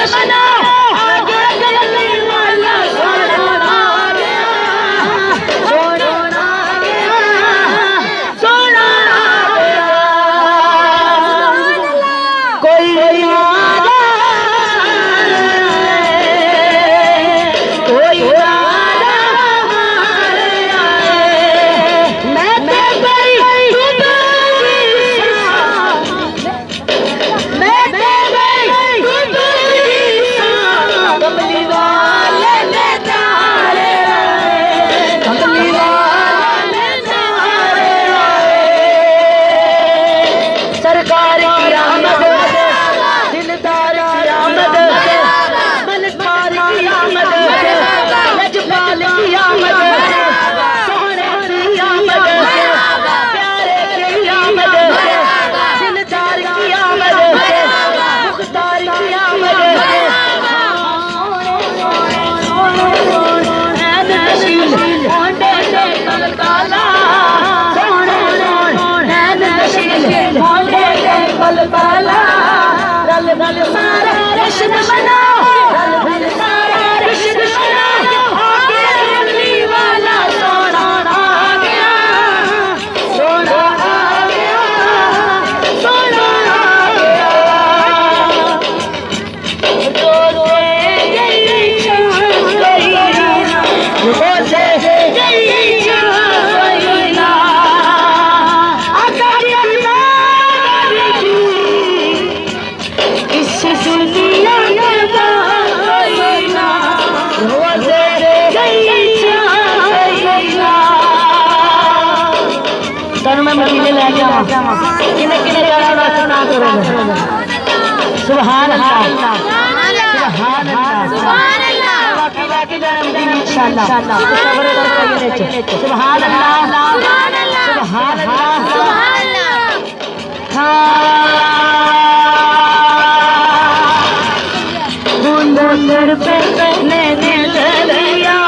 मना सुभान अल्लाह सुभान अल्लाह की जन्मदिन इंशाअल्लाह सुभान अल्लाह सुभान अल्लाह गुंदर पे ने दिलिया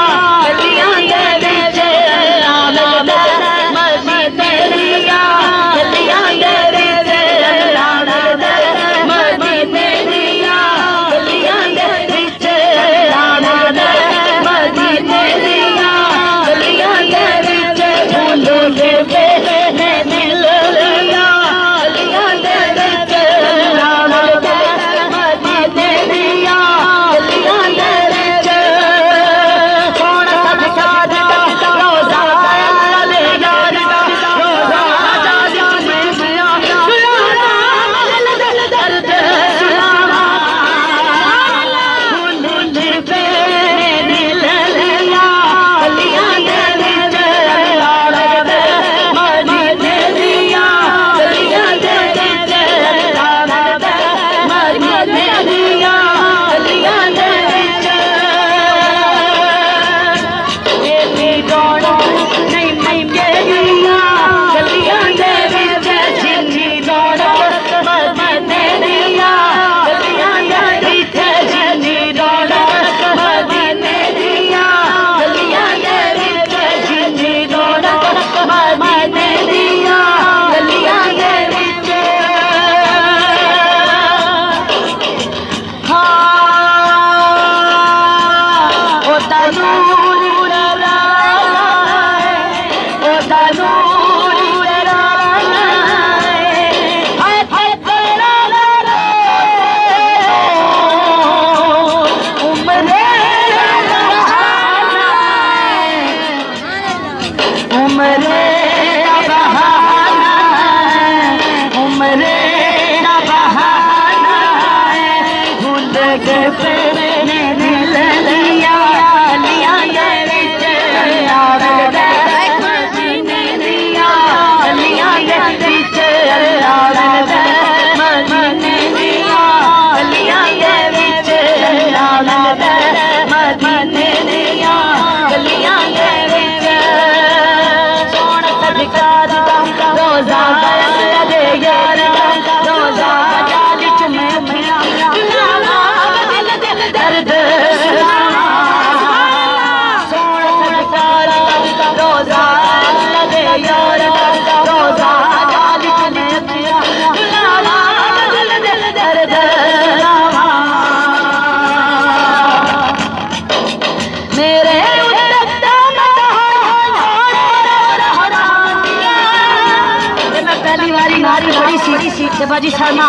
बड़ी सी ते बाजी शर्मा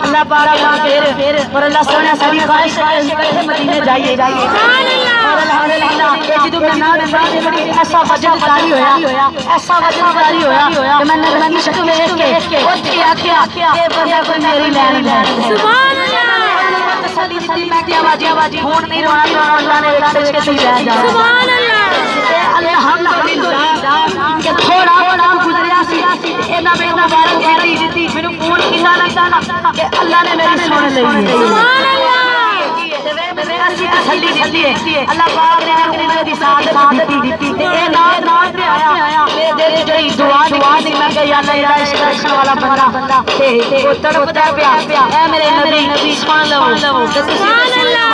अल्लाह पाक फिर और अल्लाह सोने सारी ख्वाहिश है मदीने जाइए और अल्हम्दुलिल्लाह ये जो मैं नाम ऐसा वजनदारी होया ऐसा वजनदारी होया कि मैंने इश्क देख के उठे आखिया ये बंदा कोई मेरी लैन है सुभान अल्लाह तसल्ली दी मैं क्या बाजी फोन नहीं रोना तो अल्लाह ने एक के तू जा सुभान अल्लाह अल्हम्दुलिल्लाह के थोड़ा गुजरिया सी एना में मुबारक दी मैंने फोन किया ना कि अल्लाह ने मेरी सुन ली सुभान अल्लाह तसल्ली दी है अल्लाह पाक ने मेरे दी सादत दी ते ए नाम ते आया मेरे जेड़ी दुआ दी मैं कह या अल्लाह इश्क वाला बंदा ते वो तड़पदा पिया ए मेरे नबी सुभान अल्लाह सुभान अल्लाह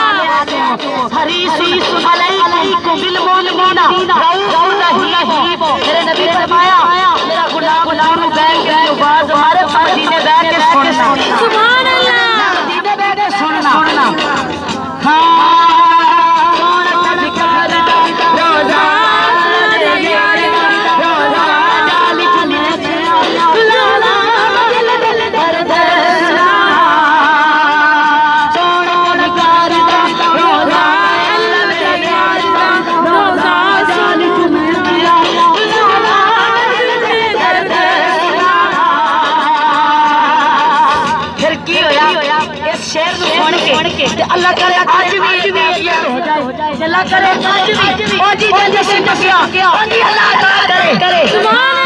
हरीसी अलैकुम बिल मुमिनीना रऊफ मेरे नबी फरमाया मेरा गुलाम बैठ के आवाज हमारे मदीने बैठ के सुनना सुभान अल्लाह मदीने बैठ के सुनना अल्लाह करे आज भी अल्लाह करे आज भी ओ जी जल्दी से अल्लाह करे सुभान